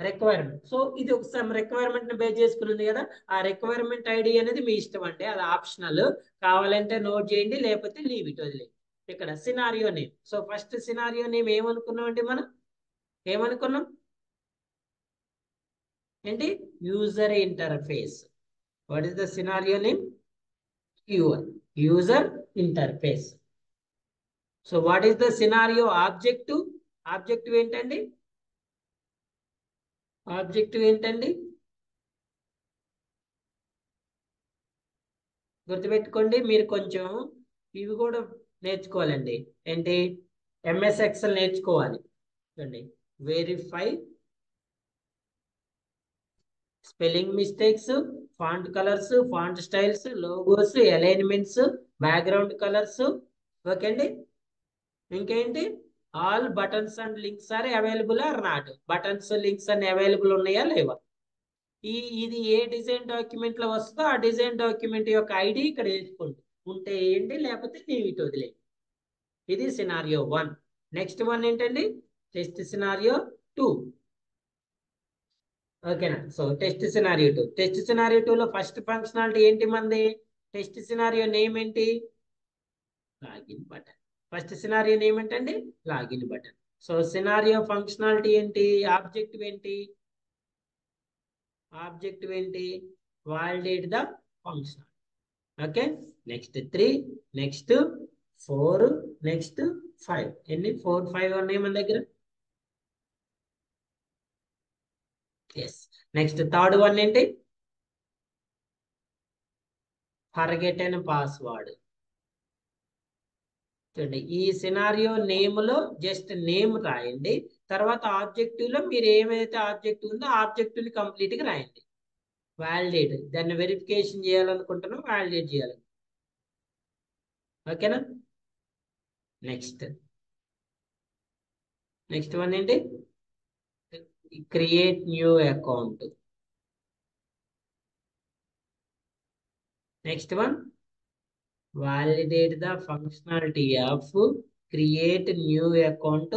రిక్వైర్మెంట్. సో ఇది ఒక సమ్ రిక్వైర్మెంట్ ని బేస్ చేసుకుని కదా, ఆ రిక్వైర్మెంట్ ఐడి అనేది మీ ఇష్టం అండి, అది ఆప్షనల్. కావాలంటే నోట్ చేయండి, లేకపోతే లీవ్ ఇట్, వదిలేయండి. ఇక్కడ scenario name. So first scenario name ఏమనుకున్నాం అండి, మనం ఏమనుకున్నాం ఏంటి, user interface. What is the scenario name, user interface. So what is the scenario objective, objective ఏంటండి, ఆబ్జెక్టివ్ ఏంటండి, గుర్తుపెట్టుకోండి. మీరు కొంచెం ఇవి కూడా నేర్చుకోవాలండి, ఏంటి, ఎంఎస్ ఎక్సెల్ నేర్చుకోవాలి. చూడండి, verify spelling mistakes, font colours, font styles, logos, alignments, background colours. Okay అండి. ఇంకేంటి, all buttons and links are available or not, buttons links అన్ని అవైలబుల్ ఉన్నాయా లేవా. ఇది ఏ డిజైన్ డాక్యుమెంట్ లో వస్తుందో ఆ డిజైన్ డాక్యుమెంట్ యొక్క ఐడి ఇక్కడ వేసుకోండి, ఉంటే ఏంటి, లేకపోతే లీవ్ ఇట్, వదిలేయండి. ఇది సినారియో 1. నెక్స్ట్ వన్ ఏంటండి, టెస్ట్ సినారియో 2. ఓకేనా. So test scenario 2, test scenario 2 లో ఫస్ట్ ఫంక్షనాలిటీ ఏంటి మంది, టెస్ట్ సినారియో నేమ్ ఏంటి, login button. First scenario name ఏంటండి, login button. So scenario functionality ఏంటి, ఆబ్జెక్టివ్ ఏంటి, ఆబ్జెక్టివ్ ఏంటి, validate the function. Okay. Next 3, next 4, next 5. ఎన్ని, 4, 5 ఉన్నాయి మన దగ్గర. ఎస్. నెక్స్ట్ థర్డ్ వన్ ఏంటి, ఫర్గెట్ అండ్ పాస్వర్డ్. చూడండి, ఈ సినారియో నేమ్ లో జస్ట్ నేమ్ రాయండి, తర్వాత ఆబ్జెక్టివ్ లో మీరు ఏమైతే ఆబ్జెక్టివ్ ఉందో ఆబ్జెక్టివ్ ని కంప్లీట్ గా రాయండి. వాలిడేట్, దాన్ని వెరిఫికేషన్ చేయాలనుకుంటున్నాం, వాలిడేట్ చేయాలి. ఓకేనా. నెక్స్ట్ నెక్స్ట్ వన్ ఏంటి, create new account. Next one, validate the functionality of create new account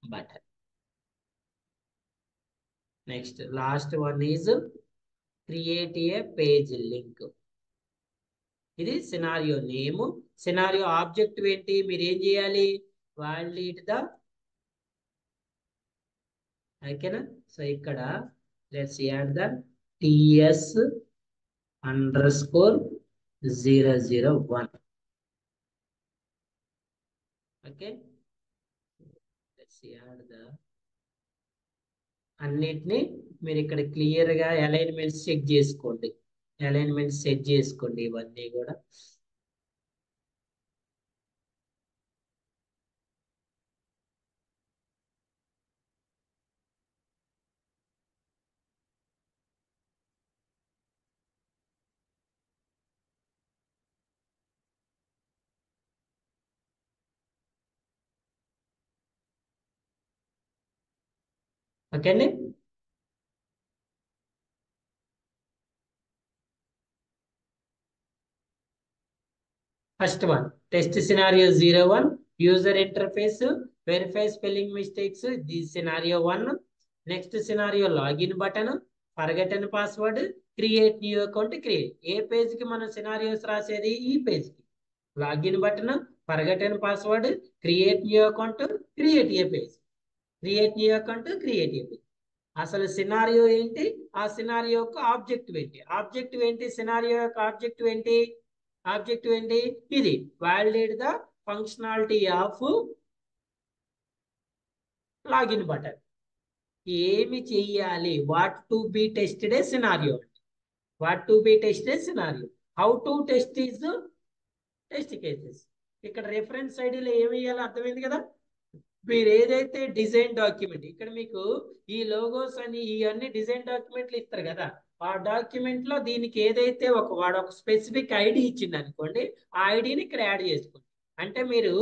button. Next, last one is create a page link. ఇది సినారియో నేమ్. సినారియో ఆబ్జెక్టివ్ ఏంటి, మీరు ఏం చేయాలి, validate the, ఓకేనా. So ఇక్కడ let's add the TS_001. Okay. Let's add the, అన్నిటిని మీరు ఇక్కడ క్లియర్ గా అలైన్మెంట్స్ చెక్ చేసుకోండి, అలైన్మెంట్స్ సెట్ చేసుకోండి ఇవన్నీ కూడా. ఓకే అండి. First one test scenario 01, user interface, verify spelling mistakes, the scenario 1. Next scenario login button, forget and password, create new account. Create, A page కి మనం సినారియోస్ రాసేది, ఈ పేజ్ కి. Login button, forget and password, create new account, create a page, create new account, create a page. అసలు scenario ఏంటి, ఆ scenario యొక్క objective ఏంటి, ఆబ్జెక్టివ్ ఏంటి, సినారియో యొక్క ఆబ్జెక్టివ్ ఏంటి, ఆబ్జెక్టివ్ ఏంటి, ఇది validate the functionality of login button. ఏమి చెయ్యాలి, what to be tested A scenario, what to be tested scenario, how to test is test cases. ఇక్కడ రెఫరెన్స్ ఐడిలో ఏమి వేయాలో అర్థమైంది కదా. మీరు ఏదైతే డిజైన్ డాక్యుమెంట్, ఇక్కడ మీకు ఈ లోగోస్ అని ఇవన్నీ డిజైన్ డాక్యుమెంట్లు ఇస్తారు కదా, ఆ డాక్యుమెంట్ లో దీనికి ఏదైతే వాడు ఒక స్పెసిఫిక్ ఐడి ఇచ్చింది అనుకోండి, ఆ ఐడిని ఇక్కడ యాడ్ చేసుకోండి. అంటే మీరు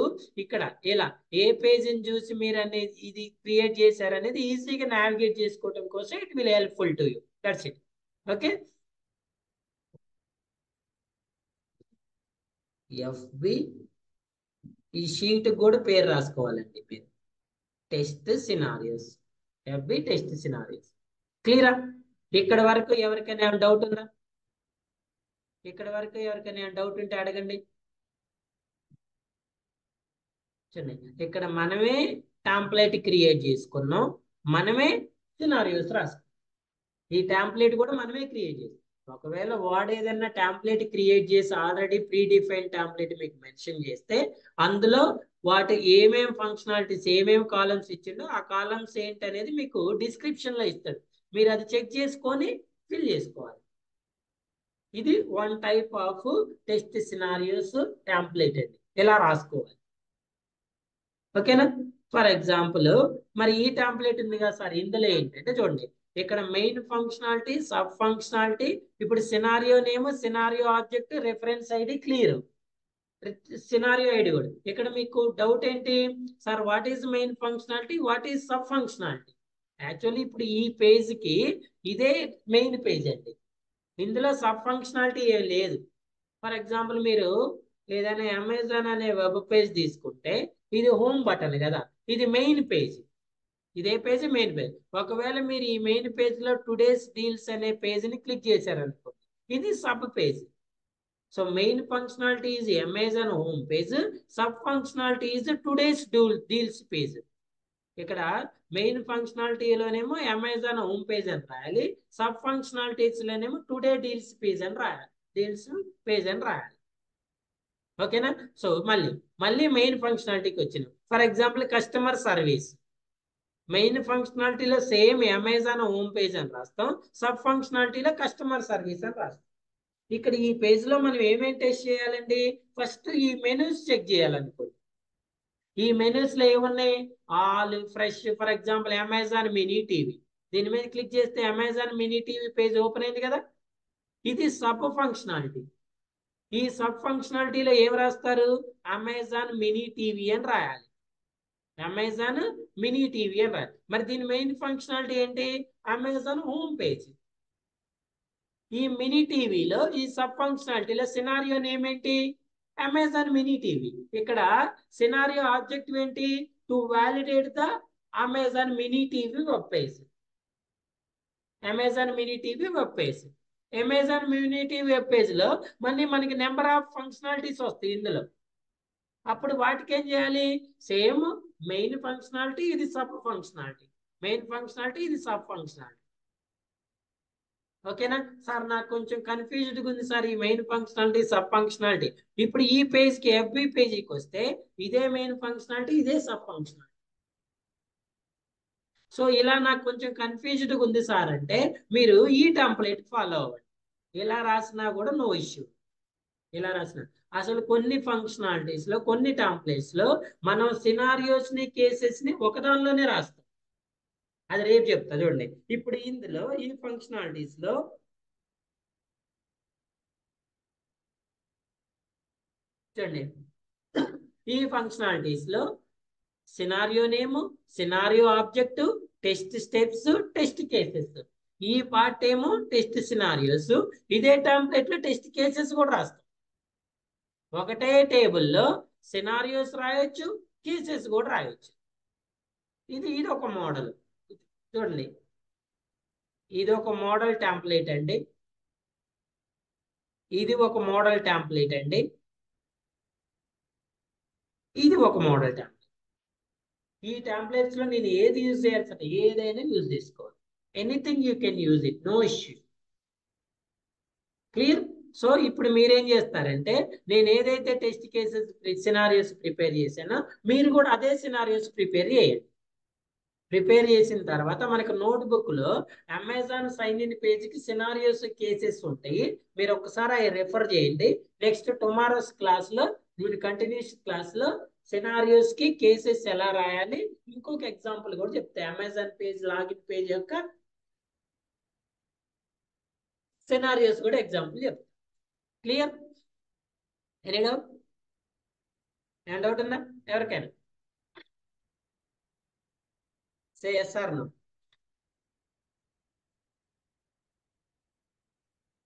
ఇక్కడ ఇలా ఏ పేజీని చూసి మీరు అనేది ఇది క్రియేట్ చేశారనేది ఈజీగా నావిగేట్ చేసుకోవడం కోసం it will helpful to you. That's it. Okay. FB ఈ షీట్ కూడా పేరు రాసుకోవాలండి, పేరు test scenarios, FB test scenarios. క్లియరా? ఇక్కడ వరకు ఎవరికైనా డౌట్ ఉందా? ఇక్కడ వరకు ఎవరికైనా డౌట్ ఉంటే అడగండి. చూడండి, ఇక్కడ మనమే టాంప్లెట్ క్రియేట్ చేసుకున్నాం, మనమే సినారియోస్ రాసుకున్నాం. ఈ టాంప్లెట్ కూడా మనమే క్రియేట్ చేస్తాం. ఒకవేళ వాడు ఏదైనా టాంప్లెట్ క్రియేట్ చేసి ఆల్రెడీ ప్రీ డిఫైన్ టాంప్లెట్ మీకు మెన్షన్ చేస్తే అందులో వాటి ఏమేం ఫంక్షనాలిటీస్ ఏమేం కాలమ్స్ ఇచ్చిండో ఆ కాలమ్స్ ఏంటి అనేది మీకు డిస్క్రిప్షన్ లో ఇస్తాడు. మీరు అది చెక్ చేసుకొని ఫిల్ చేసుకోవాలి. ఇది one type of test scenarios template అండి, ఇలా రాసుకోవాలి. ఓకేనా? ఫర్ ఎగ్జాంపుల్ మరి ఈ టాంప్లెట్ ఉంది కదా సార్, ఇందులో ఏంటంటే చూడండి, ఇక్కడ మెయిన్ ఫంక్షనాలిటీ, సబ్ ఫంక్షనాలిటీ, ఇప్పుడు scenario name, scenario object, reference ID clear, scenario ID కూడా. ఇక్కడ మీకు డౌట్ ఏంటి sir, what is main functionality, what is sub functionality? Actually ఇప్పుడు ఈ పేజ్ కి ఇదే మెయిన్ పేజ్ అండి, ఇందులో సబ్ ఫంక్షనాలిటీ ఏం లేదు. ఫర్ ఎగ్జాంపుల్ మీరు ఏదైనా అమెజాన్ అనే వెబ్ పేజ్ తీసుకుంటే ఇది హోమ్ బటన్ కదా, ఇది మెయిన్ పేజ్, ఇదే పేజ్ మెయిన్ పేజ్. ఒకవేళ మీరు ఈ మెయిన్ పేజ్ లో టుడేస్ డీల్స్ అనే పేజ్ ని క్లిక్ చేశారనుకో, ఇది sub page. So main functionality is Amazon home page, sub functionality is today's deals page. ఇక్కడ మెయిన్ ఫంక్షనాలిటీలోనేమో అమెజాన్ హోమ్ పేజ్ అని రాయాలి, సబ్ ఫంక్షనాలిటీస్ లోనేమో టుడే డీల్స్ పేజ్ అని రాయాలి, డీల్స్ పేజ్ అని రాయాలి. ఓకేనా? సో మళ్ళీ మెయిన్ ఫంక్షనాలిటీకి వచ్చిన for example customer service, main ఫంక్షనాలిటీలో సేమ్ అమెజాన్ హోమ్ పేజ్ అని రాస్తాం, సబ్ ఫంక్షనాలిటీలో కస్టమర్ సర్వీస్ అని రాస్తాం. ఇక్కడ ఈ పేజ్ లో మనం ఏమేమి టెస్ట్ చేయాలండి, ఫస్ట్ ఈ మెనూస్ చెక్ చేయాలనుకోండి. ఈ మెనూస్ లో ఏమున్నాయి, all, fresh, for example Amazon mini TV, దీని మీద క్లిక్ చేస్తే Amazon mini TV page open అయింది కదా, ఇది సబ్ ఫంక్షనాలిటీ. ఈ సబ్ ఫంక్షనాలిటీలో ఏం రాస్తారు, అమెజాన్ మినీ టీవీ అని రాయాలి, అమెజాన్ మినీ టీవీ అని రాయాలి. మరి దీని మెయిన్ ఫంక్షనాలిటీ ఏంటి, అమెజాన్ హోమ్ పేజ్. ఈ మినీ టీవీలో ఈ సబ్ ఫంక్షనాలిటీలో సినారియో నేమ్ ఏంటి, అమెజాన్ మినీ టీవీ. ఇక్కడ సినారియో ఆబ్జెక్టివ్ ఏంటి, to validate the Amazon mini TV web page, Amazon mini TV web page. Amazon mini TV web page లో మళ్ళీ మనకి నెంబర్ ఆఫ్ ఫంక్షనాలిటీస్ వస్తాయి ఇందులో. అప్పుడు వాటికి ఏం చేయాలి, సేమ్ మెయిన్ ఫంక్షనాలిటీ, ఇది సబ్ ఫంక్షనాలిటీ, మెయిన్ ఫంక్షనాలిటీ, ఇది సబ్ ఫంక్షనాలిటీ. ఓకేనా సార్, నాకు కొంచెం కన్ఫ్యూజ్డ్గా ఉంది సార్ ఈ మెయిన్ ఫంక్షనాలిటీ సబ్ ఫంక్షనాలిటీ. ఇప్పుడు ఈ పేజ్కి ఎఫ్బి పేజీకి వస్తే ఇదే మెయిన్ ఫంక్షనాలిటీ, ఇదే సబ్ ఫంక్షనాలిటీ. సో ఇలా నాకు కొంచెం కన్ఫ్యూజ్డ్గా ఉంది సార్ అంటే మీరు ఈ టెంప్లెట్ ఫాలో అవ్వండి. ఇలా రాసినా కూడా నో ఇష్యూ, ఇలా రాసిన. అసలు కొన్ని ఫంక్షనాలిటీస్ లో, కొన్ని టెంప్లెట్స్ లో మనం సినారియోస్ ని, కేసెస్ ని ఒకదానిలోనే రాస్తాం. అది రేపు చెప్తా చూడండి. ఇప్పుడు ఇందులో ఈ ఫంక్షనాలిటీస్ లో చూడండి, ఈ ఫంక్షనాలిటీస్ లో scenario name, scenario object, test steps, test cases. ఈ పార్ట్ ఏమో టెస్ట్ సినారియోస్, ఇదే టెంప్లెట్ లో టెస్ట్ కేసెస్ కూడా రాస్తాం. ఒకటే టేబుల్లో సినారియోస్ రాయొచ్చు, కేసెస్ కూడా రాయొచ్చు. ఇది ఒక మోడల్. చూడండి, ఇది ఒక మోడల్ టెంప్లెట్ అండి, ఇది ఒక మోడల్ టెంప్లెట్ అండి, ఇది ఒక మోడల్ టెంప్లెట్. ఈ టెంప్లెట్స్ లో నేను ఏది యూజ్ చేయాల్సి అంటే ఏదైనా యూజ్ చేసుకోవాలి, anything you can use it, no issue. Clear? So ఇప్పుడు మీరేం చేస్తారంటే నేను ఏదైతే టెస్ట్ కేసెస్ సినారియోస్ ప్రిపేర్ చేశానో మీరు కూడా అదే సినారియోస్ ప్రిపేర్ చేయండి. ప్రిపేర్ చేసిన తర్వాత మనకు నోట్బుక్ లో అమెజాన్ సైన్ ఇన్ పేజ్ కి సినారియోస్ కేసెస్ ఉంటాయి. మీరు ఒకసారి అవి రెఫర్ చేయండి. నెక్స్ట్ టుమారోస్ క్లాస్ లో దీని కంటిన్యూస్ క్లాస్ లో సినారియోస్ కి కేసెస్ ఎలా రాయాలి ఇంకొక ఎగ్జాంపుల్ కూడా చెప్తాయి. అమెజాన్ పేజ్ లాగిన్ పేజ్ యొక్క సినారియోస్ కూడా ఎగ్జాంపుల్ చెప్తాయి. Clear? Any doubt? Hand out ఉందా ఎవరికైనా? Say yes or no.